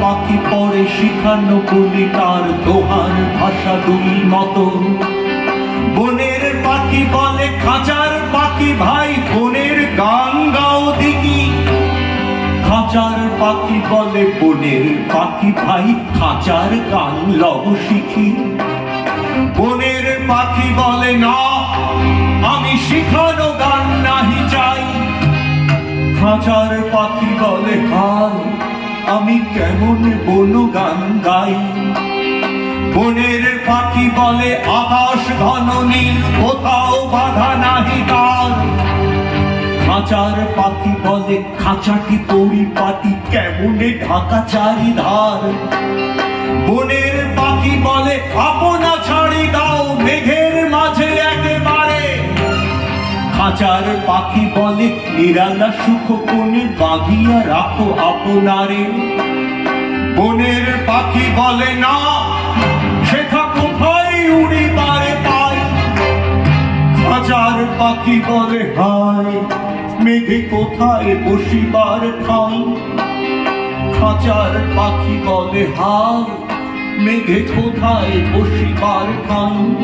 পাখি পরে শিখানো বলি তার দোহার ভাষা দুই মতো। বনের পাখি বলে খাঁচার পাখি ভাই বনের গান গাও দিকি। খাঁচার পাখি বলে বনের পাখি ভাই খাঁচার গান লব শিখি। বনের পাখি বলে না আমি শিখানো গান নাহি চাই। খাঁচার পাখি বলে হায় আমি কেমন বন গান গাই। বনের পাখি বলে আকাশ ঘন নীল কোথাও বাধা নাহি তার। খাঁচার পাখি বলে খাঁচাটি পরিপাটি কেমনে ঢাকা চারিধার। বনের পাখি বলে আপনা ছাড়ি দাও মেঘের মাঝে একেবারে। খাঁচার পাখি বলে নিরালা সুখ কোণে বাঁধিয়া রাখো আপনারে। বনের পাখি বলে না সেটা কোথায় উড়িবারে পাই। খাঁচার পাখি বলে হায় মেঘে কোথায় বসিবার ঠাঁই। খাঁচার পাখি বলে হায় মেঘে কোথায় বসিবার ঠাঁই।